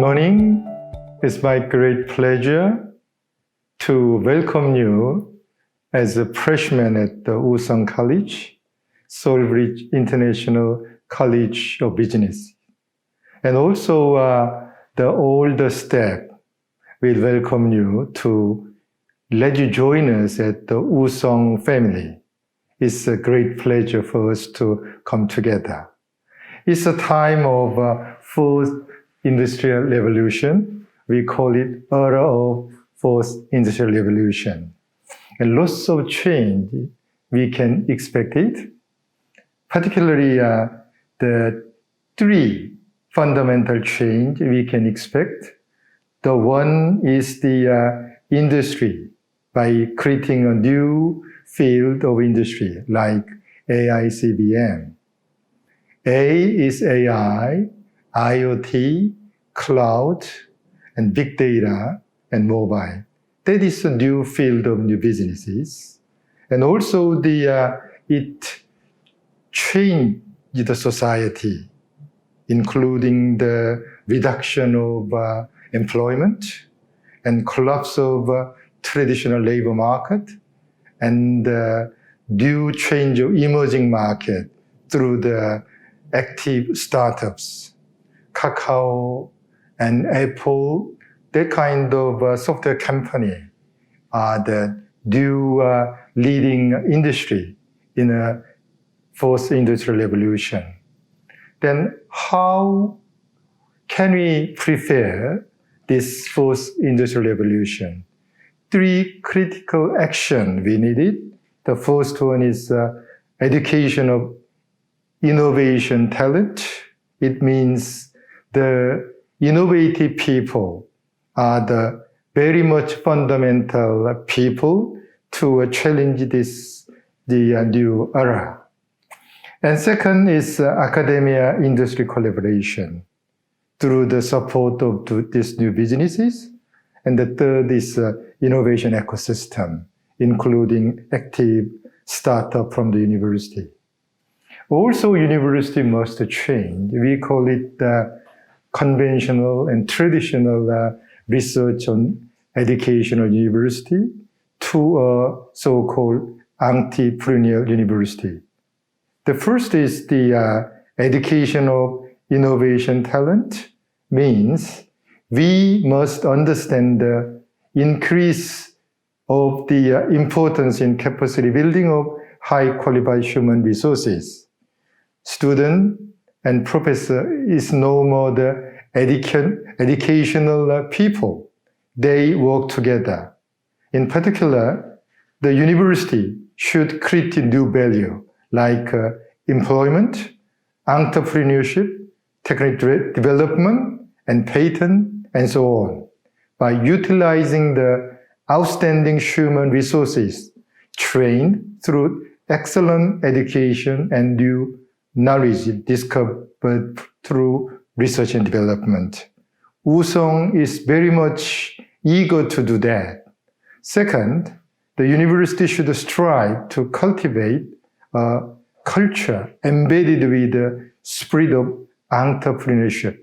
morning. It's my great pleasure to welcome you as a freshman at the Woosong College, SolBridge International College of Business. And also the older staff will welcome you to let you join us at the Woosong family. It's a great pleasure for us to come together. It's a time of fourth industrial revolution. We call it era of fourth industrial revolution. And lots of change we can expect it. Particularly the three fundamental change we can expect. The one is the industry by creating a new field of industry like AI, CBM. A is AI, IoT, cloud, and big data, and mobile. That is a new field of new businesses. And also it changed the society, including the reduction of employment and collapse of traditional labor market and new change of emerging market through the active startups. Kakao and Apple, that kind of software company are the new leading industry in a fourth industrial revolution. Then how can we prepare this fourth industrial revolution? Three critical actions we needed. The first one is education of innovation talent. It means the innovative people are the very much fundamental people to challenge the new era. And second is academia-industry collaboration through the support of these new businesses. And the third is innovation ecosystem, including active startup from the university. Also, university must change. We call it conventional and traditional research on educational university to a so-called entrepreneurial university. The first is the education of innovation talent, means we must understand the increase of the importance in capacity building of high qualified human resources. Student and professor is no more the educational people. They work together. In particular, the university should create a new value like employment, entrepreneurship, technical development, and patent, and so on, by utilizing the outstanding human resources trained through excellent education and new knowledge discovered through research and development. Woosong is very much eager to do that. Second, the university should strive to cultivate a culture embedded with the spirit of entrepreneurship.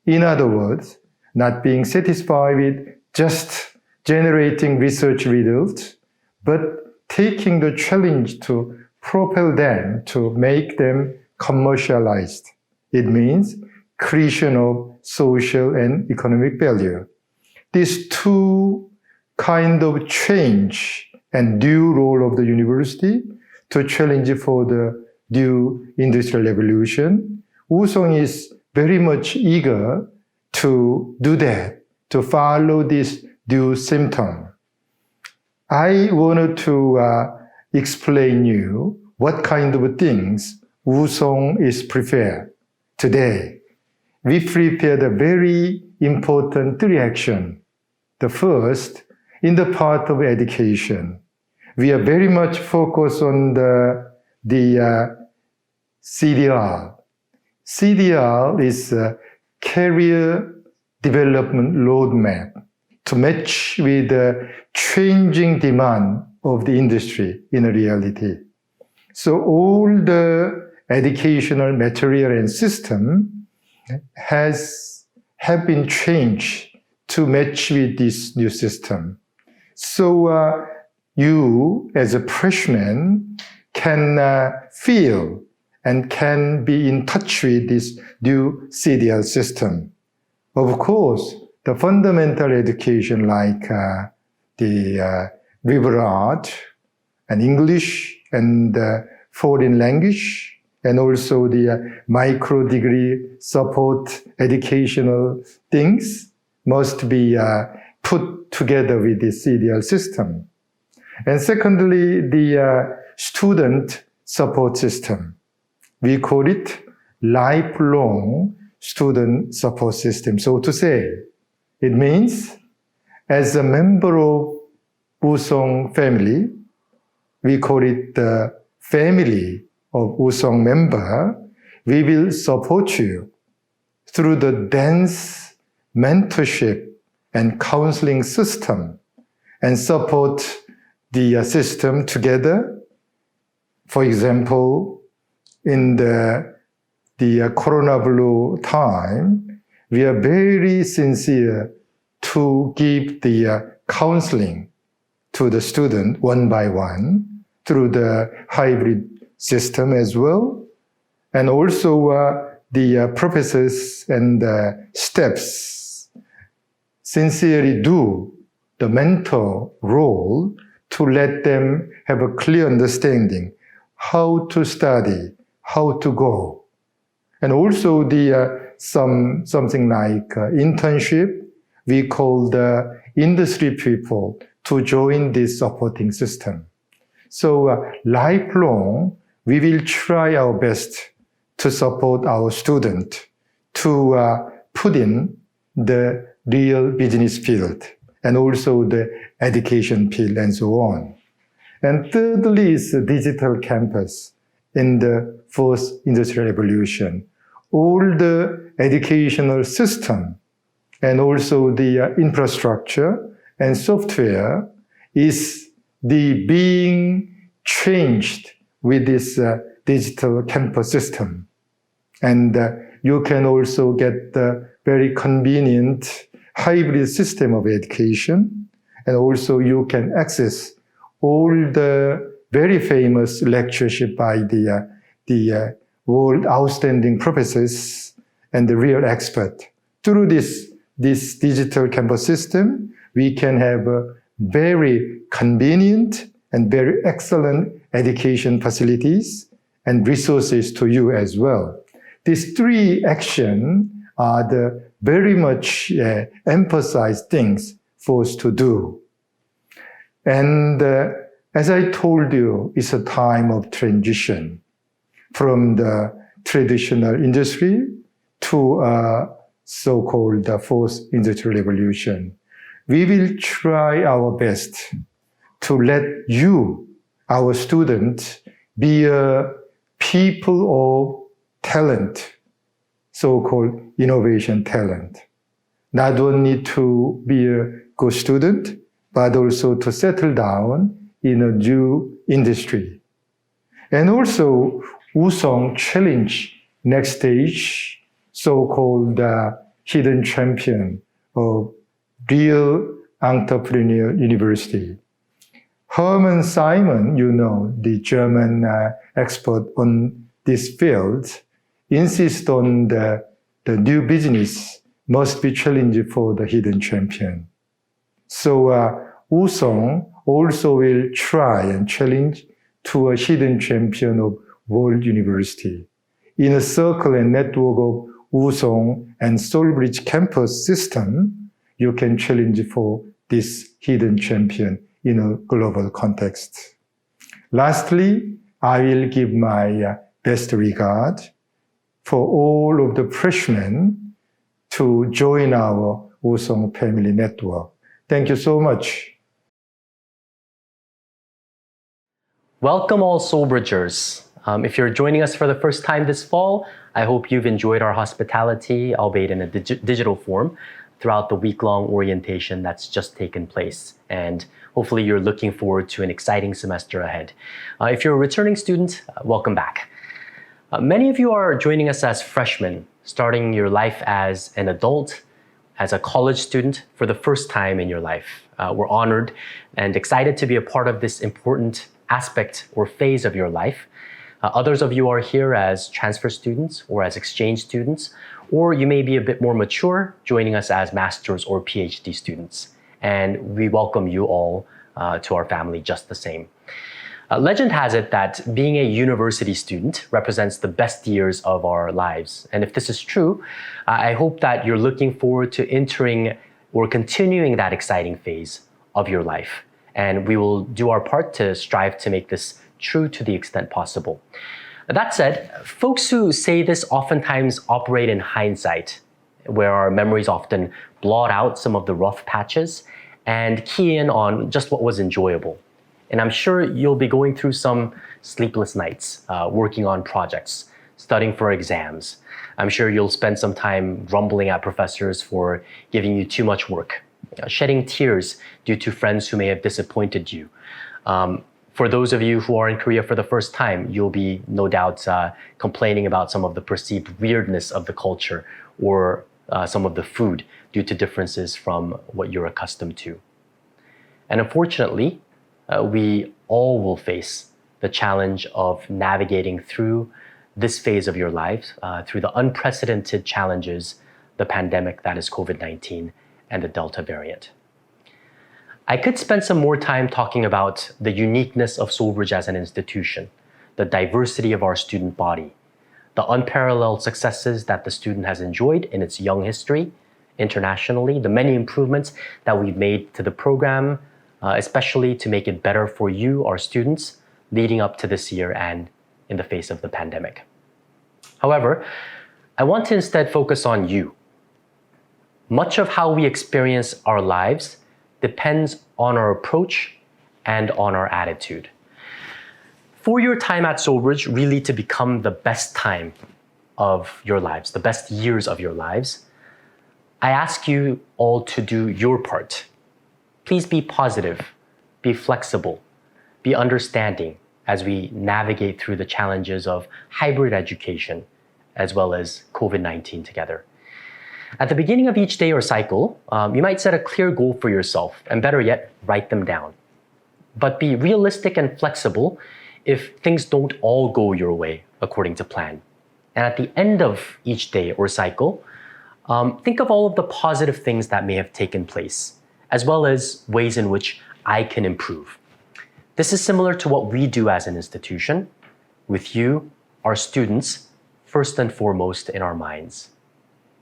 In other words, not being satisfied with just generating research results, but taking the challenge to propel them, to make them commercialized. It means creation of social and economic value. These two kind of change and new role of the university to challenge for the new industrial revolution. Woosong is very much eager to do that, to follow this new symptom. I wanted to explain you what kind of things Woosong is prepared today. We prepared a very important three actions. The first, in the part of education, we are very much focused on the CDR. CDR is a career development roadmap to match with the changing demand of the industry in reality. So all the educational material and system has have been changed to match with this new system. So you, as a freshman, can feel and can be in touch with this new CDL system. Of course, the fundamental education like the liberal art and English and foreign language, and also the micro degree support educational things must be put together with the CDL system. And secondly, the student support system. We call it lifelong student support system. So to say, it means as a member of Woosong family, we call it the family of Woosong member, we will support you through the dense mentorship and counseling system and support the system together. For example, in the Corona Blue time, we are very sincere to give the counseling to the student one by one through the hybrid system as well. And also the professors and staffs sincerely do the mentor role to let them have a clear understanding how to study, how to go. And also the something like internship, we call the industry people to join this supporting system. So lifelong, we will try our best to support our student to put in the real business field and also the education field and so on. And thirdly is digital campus in the fourth industrial revolution. All the educational system and also the infrastructure and software is being changed with this digital campus system. And you can also get the very convenient hybrid system of education. And also you can access all the very famous lectureship by the world outstanding professors and the real expert. Through this digital campus system, we can have a very convenient and very excellent education facilities and resources to you as well. These three actions are the very much emphasized things for us to do. And as I told you, it's a time of transition from the traditional industry to so-called the fourth industrial revolution. We will try our best to let you, our students, be a people of talent, so-called innovation talent. Not only to be a good student, but also to settle down in a new industry. And also, Woosong challenge next stage, so-called hidden champion of real entrepreneur university. Hermann Simon, you know, the German expert on this field, insists on the new business must be challenged for the hidden champion. So Woosong also will try and challenge to a hidden champion of world university. In a circle and network of Woosong and SolBridge campus system, you can challenge for this hidden champion in a global context. Lastly, I will give my best regard for all of the freshmen to join our Woosong family network. Thank you so much. Welcome all SolBridgers. If you're joining us for the first time this fall, I hope you've enjoyed our hospitality, albeit in a digital form, throughout the week-long orientation that's just taken place. And hopefully you're looking forward to an exciting semester ahead. If you're a returning student, welcome back. Many of you are joining us as freshmen, starting your life as an adult, as a college student for the first time in your life. We're honored and excited to be a part of this important aspect or phase of your life. Others of you are here as transfer students or as exchange students, or you may be a bit more mature, joining us as master's or PhD students. And we welcome you all to our family just the same. Legend has it that being a university student represents the best years of our lives. And if this is true, I hope that you're looking forward to entering or continuing that exciting phase of your life. And we will do our part to strive to make this true to the extent possible. That said, folks who say this oftentimes operate in hindsight, where our memories often blot out some of the rough patches and key in on just what was enjoyable. And I'm sure you'll be going through some sleepless nights, working on projects, studying for exams. I'm sure you'll spend some time grumbling at professors for giving you too much work, shedding tears due to friends who may have disappointed you. For those of you who are in Korea for the first time, you'll be no doubt complaining about some of the perceived weirdness of the culture or some of the food due to differences from what you're accustomed to. And unfortunately, we all will face the challenge of navigating through this phase of your lives, through the unprecedented challenges, the pandemic that is COVID-19 and the Delta variant. I could spend some more time talking about the uniqueness of SolBridge as an institution, the diversity of our student body, the unparalleled successes that the student has enjoyed in its young history, internationally, the many improvements that we've made to the program, especially to make it better for you, our students, leading up to this year and in the face of the pandemic. However, I want to instead focus on you. Much of how we experience our lives depends on our approach and on our attitude. For your time at SolBridge really to become the best time of your lives, the best years of your lives, I ask you all to do your part. Please be positive, be flexible, be understanding as we navigate through the challenges of hybrid education as well as COVID-19 together. At the beginning of each day or cycle, you might set a clear goal for yourself, and better yet, write them down. But be realistic and flexible if things don't all go your way according to plan. And at the end of each day or cycle, think of all of the positive things that may have taken place, as well as ways in which I can improve. This is similar to what we do as an institution, with you, our students, first and foremost in our minds.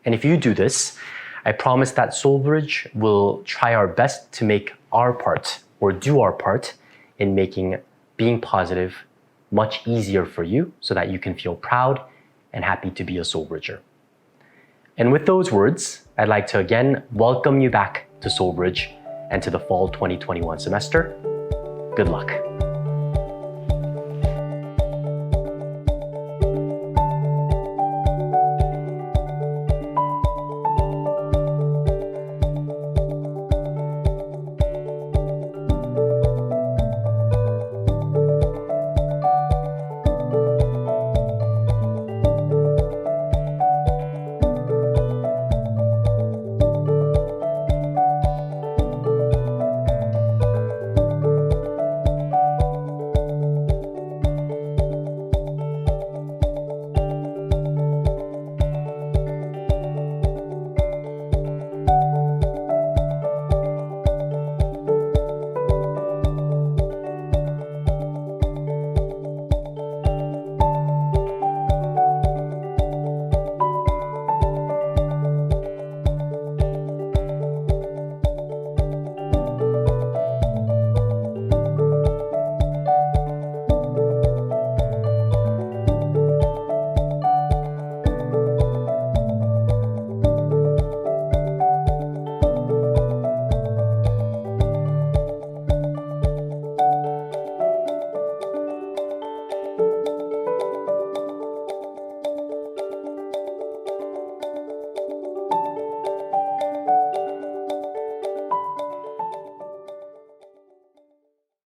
And if you do this, I promise that SolBridge will try our best to make our part, or do our part, in making being positive much easier for you so that you can feel proud and happy to be a SolBridger. And with those words, I'd like to again welcome you back to SolBridge and to the fall 2021 semester. Good luck.